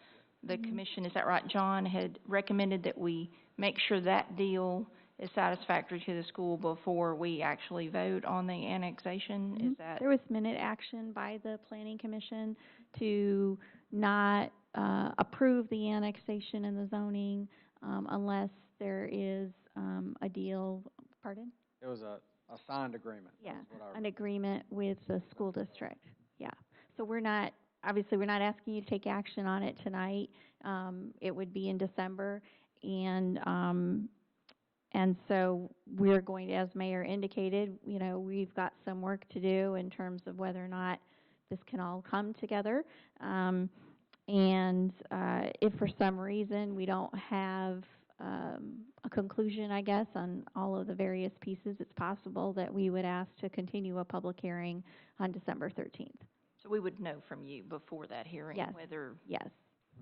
the commission, is that right, John, had recommended that we make sure that deal is satisfactory to the school before we actually vote on the annexation? Is that? There was minute action by the Planning Commission to not approve the annexation and the zoning unless there is a deal, pardon? It was a signed agreement. Yeah, is what I an agreement with the school district, yeah. So we're not, obviously, we're not asking you to take action on it tonight. It would be in December, and so we're going to, as Mayor indicated, you know, we've got some work to do in terms of whether or not this can all come together. If for some reason we don't have a conclusion, I guess, on all of the various pieces, it's possible that we would ask to continue a public hearing on December 13th. So we would know from you before that hearing Yes. whether Yes.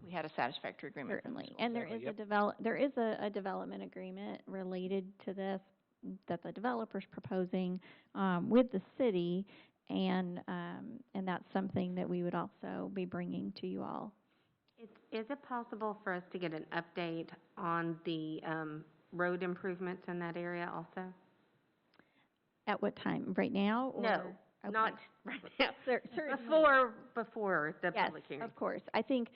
we had a satisfactory agreement. Certainly, and there is a development agreement related to this that the developer's proposing with the city, and that's something that we would also be bringing to you all. Is it possible for us to get an update on the road improvements in that area also? At what time? Right now? Or? No, Okay. not right now. Certainly. Before the Yes, public hearing. of course. I think,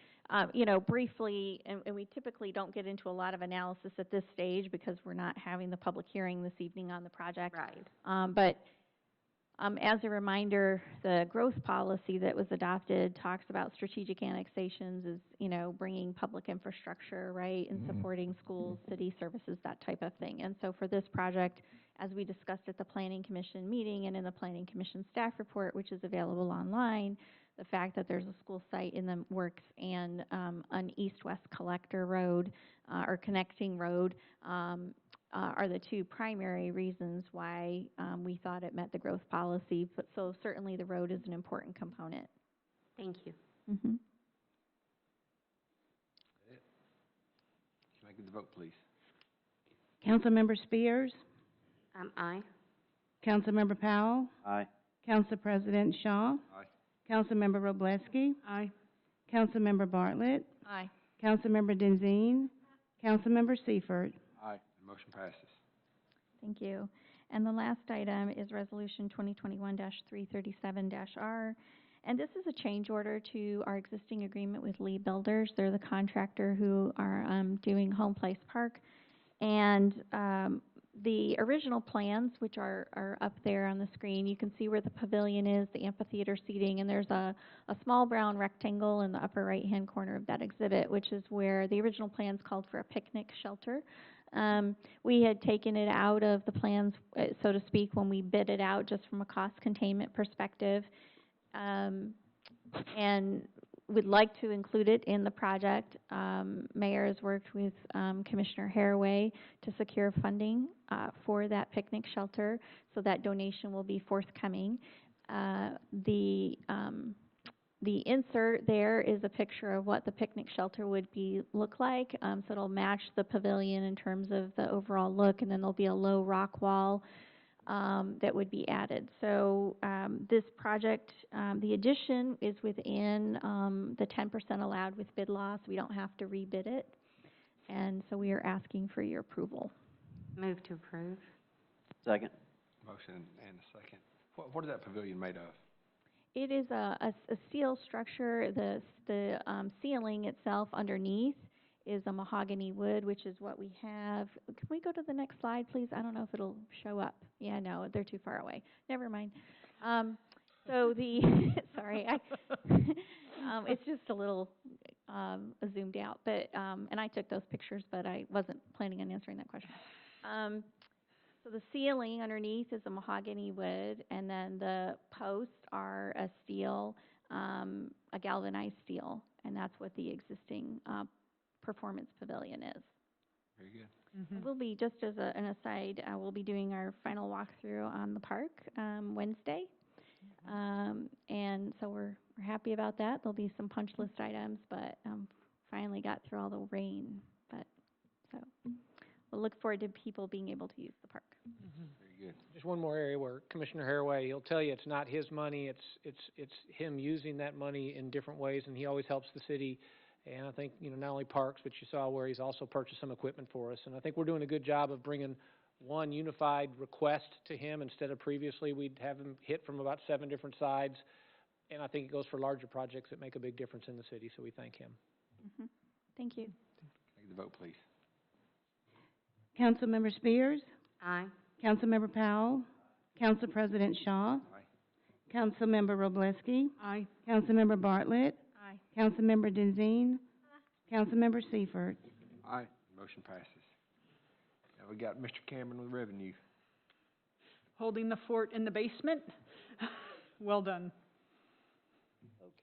you know, briefly, and we typically don't get into a lot of analysis at this stage because we're not having the public hearing this evening on the project. Right. But as a reminder, the growth policy that was adopted talks about strategic annexations as, you know, bringing public infrastructure, right, and supporting schools, city services, that type of thing. And so for this project, as we discussed at the Planning Commission meeting and in the Planning Commission staff report, which is available online, the fact that there's a school site in the works and an east-west collector road or connecting road are the two primary reasons why we thought it met the growth policy. But so certainly the road is an important component. Thank you. Mm-hmm. Can I get the vote, please? Councilmember Spears, Aye. Councilmember Powell, Aye. Council President Shaw, Aye. Councilmember Wroblewski, Aye. Councilmember Bartlett, Aye. Councilmember Denzine, Councilmember Seifert. Aye. Motion passes. Thank you. And the last item is Resolution 2021-337-R. And this is a change order to our existing agreement with Lee Builders. They're the contractor who are doing Home Place Park. And the original plans, which are up there on the screen, you can see where the pavilion is, the amphitheater seating, and there's a small brown rectangle in the upper right-hand corner of that exhibit, which is where the original plans called for a picnic shelter. We had taken it out of the plans, so to speak, when we bid it out, just from a cost containment perspective. And would like to include it in the project. Mayor has worked with Commissioner Haraway to secure funding for that picnic shelter, so that donation will be forthcoming. The insert there is a picture of what the picnic shelter would look like. So it'll match the pavilion in terms of the overall look, and then there'll be a low rock wall that would be added. So this project, the addition is within the 10% allowed with bid law, so we don't have to rebid it. And so we are asking for your approval. Move to approve. Second. Motion and a second. What is that pavilion made of? It is a steel structure. The ceiling itself underneath is a mahogany wood, which is what we have. Can we go to the next slide, please? I don't know if it'll show up. Yeah, no, they're too far away. Never mind. So the, sorry, it's just a little zoomed out. But, and I took those pictures, but I wasn't planning on answering that question. So the ceiling underneath is a mahogany wood, and then the posts are a steel, a galvanized steel, and that's what the existing performance pavilion is. Very good. We'll be, just as an aside, we'll be doing our final walkthrough on the park Wednesday. And so we're happy about that. There'll be some punch list items, but finally got through all the rain. But so we'll look forward to people being able to use the park. Very good. Just one more area where Commissioner Haraway, he'll tell you it's not his money, it's him using that money in different ways, and he always helps the city. And I think, not only parks, but you saw where he's also purchased some equipment for us. And I think we're doing a good job of bringing one unified request to him instead of previously we'd have him hit from about 7 different sides. And I think it goes for larger projects that make a big difference in the city, so we thank him. Thank you. Take the vote, please. Councilmember Spears, Aye. Councilmember Powell, Council President Shaw, Councilmember Wroblewski, Aye. Councilmember Bartlett, Aye. Councilmember Denzine, Councilmember Seifert. Aye. Motion passes. Now we got Mr. Cameron with revenue. Holding the fort in the basement. Well done.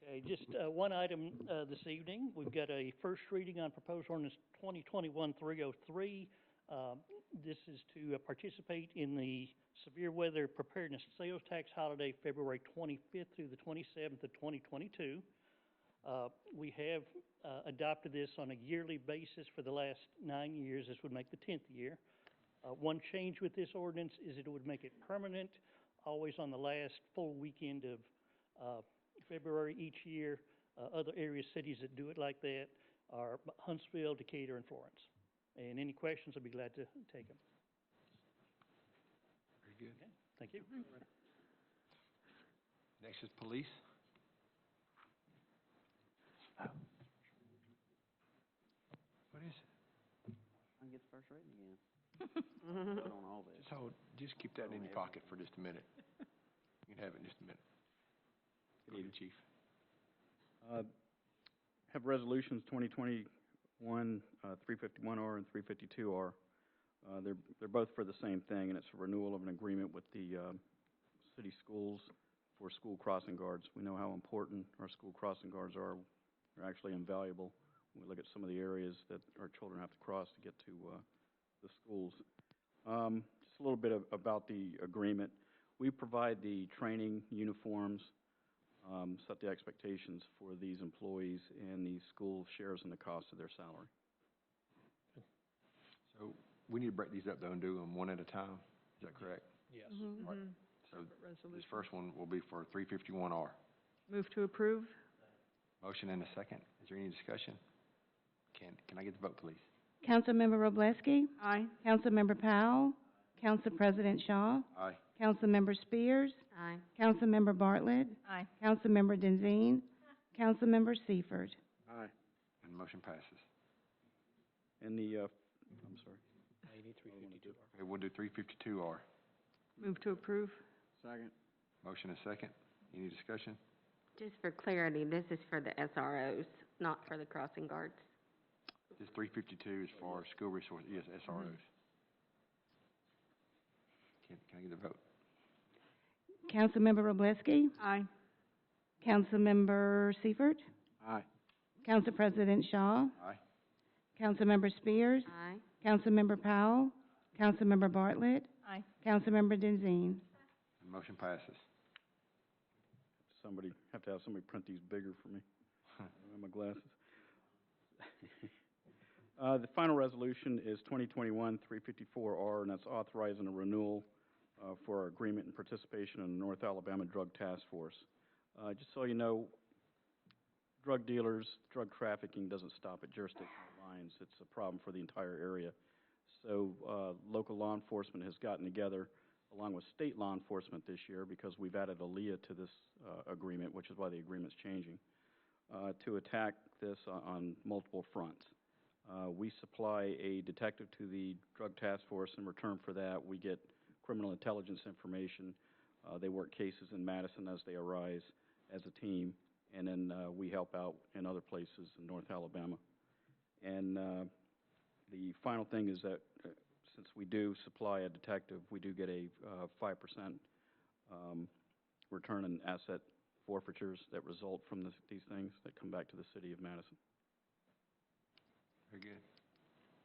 Okay, just one item this evening. We've got a first reading on proposed ordinance 2021-303. This is to participate in the Severe Weather Preparedness Sales Tax Holiday, February 25th through the 27th of 2022. We have adopted this on a yearly basis for the last 9 years. This would make the 10th year. One change with this ordinance is it would make it permanent, always on the last full weekend of February each year. Other areas, cities that do it like that are Huntsville, Decatur, and Florence. And any questions, I'll be glad to take them. Very good. Okay, thank you. Next is police. What is it? I get the first reading again. Vote on all this. Just keep that in your pocket for just a minute. You can have it in just a minute. Good evening, Chief. Have resolutions 351R and 352R. They're both for the same thing, and it's a renewal of an agreement with the city schools for school crossing guards. We know how important our school crossing guards are. They're actually invaluable when we look at some of the areas that our children have to cross to get to the schools. Just a little bit about the agreement. We provide the training, uniforms, set the expectations for these employees, and the school shares in the cost of their salary. So we need to break these up, though, and do them one at a time. Is that correct? Yes. All right. So this first one will be for 351R. Move to approve. Motion and a second. Is there any discussion? Can I get the vote, please? Councilmember Roblewski. Aye. Councilmember Powell. Council President Shaw. Aye. Councilmember Spears. Aye. Councilmember Bartlett. Aye. Councilmember Denzine. Councilmember Seifert. Aye. And motion passes. And the, I'm sorry. Okay, we'll do 352R. Move to approve. Second. Motion and second. Any discussion? Just for clarity, this is for the SROs, not for the crossing guards. This 352 is for school resource, yes, SROs. Can I get the vote? Councilmember Roblewski. Aye. Councilmember Seifert. Aye. Council President Shaw. Aye. Councilmember Spears. Aye. Councilmember Powell. Councilmember Bartlett. Aye. Councilmember Denzine. And motion passes. Have to have somebody print these bigger for me. I don't have my glasses. The final resolution is 2021-354R, and that's authorizing a renewal for our agreement and participation in the North Alabama Drug Task Force. Just so you know, drug dealers, drug trafficking doesn't stop at jurisdictional lines. It's a problem for the entire area. So local law enforcement has gotten together along with state law enforcement this year, because we've added a LEA to this agreement, which is why the agreement's changing, to attack this on multiple fronts. We supply a detective to the drug task force. In return for that, we get criminal intelligence information. They work cases in Madison as they arise as a team, and then we help out in other places in North Alabama. And the final thing is that since we do supply a detective, we do get a 5% return in asset forfeitures that result from these things that come back to the city of Madison. Very good.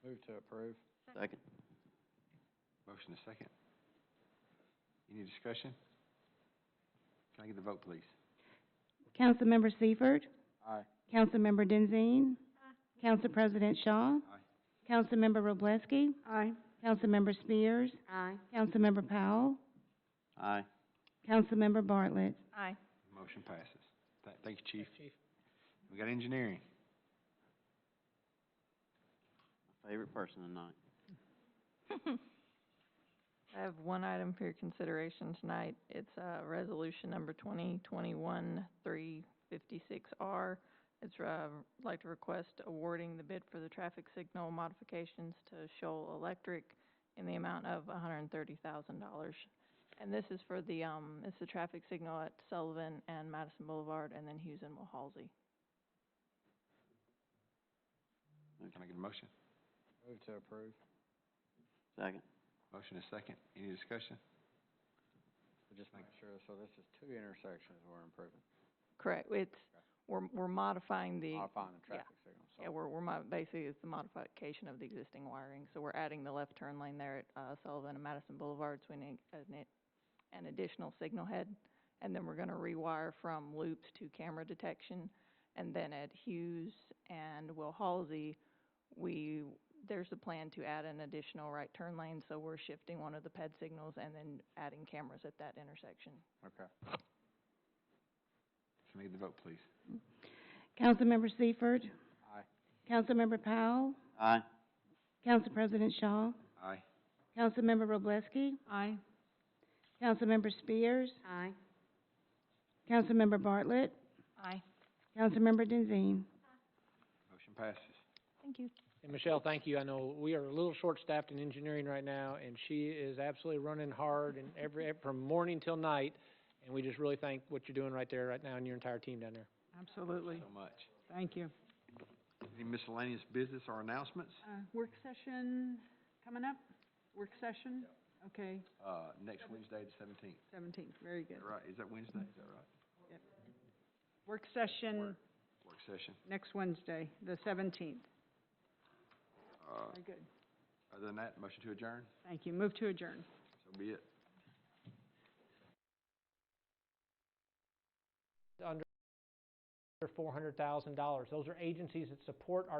Move to approve. Second. Motion is second. Any discussion? Can I get the vote, please? Councilmember Seifert. Aye. Councilmember Denzine. Council President Shaw. Aye. Councilmember Roblewski. Aye. Councilmember Spears. Aye. Councilmember Powell. Aye. Councilmember Bartlett. Aye. Motion passes. Thank you, Chief. We got engineering. My favorite person tonight. I have one item for your consideration tonight. It's resolution number 2021-356R. It's like to request awarding the bid for the traffic signal modifications to Shoal Electric in the amount of $130,000. And this is for the it's the traffic signal at Sullivan and Madison Boulevard, and then Hughes and Mulhalsey. Can I get a motion? Move to approve. Second. Motion is second. Any discussion? Just make sure, so this is two intersections we're improving. Correct. It's we're modifying the Modifying the traffic signal. So yeah, we're basically it's the modification of the existing wiring. So we're adding the left turn lane there at Sullivan and Madison Boulevard, so we need an additional signal head, and then we're going to rewire from loops to camera detection, and then at Hughes and Mulhalsey, there's a plan to add an additional right turn lane, so we're shifting one of the PED signals and then adding cameras at that intersection. Okay. Can I get the vote, please? Councilmember Seifert. Aye. Councilmember Powell. Aye. Council President Shaw. Aye. Councilmember Roblewski. Aye. Councilmember Spears. Aye. Councilmember Bartlett. Aye. Councilmember Denzine. Motion passes. Thank you. And Michelle, thank you. I know we are a little short-staffed in engineering right now, and she is absolutely running hard and from morning till night, and we just really thank what you're doing right there right now and your entire team down there. Absolutely. So much. Thank you. Any miscellaneous business or announcements? Work session coming up? Work session? Okay, Next Wednesday, the 17th. 17th, very good. Right, is that Wednesday? Is that right? Yep. Work session Work session. next Wednesday, the 17th. Very good. Other than that, motion to adjourn? Thank you. Move to adjourn. So be it. Under $400,000. Those are agencies that support our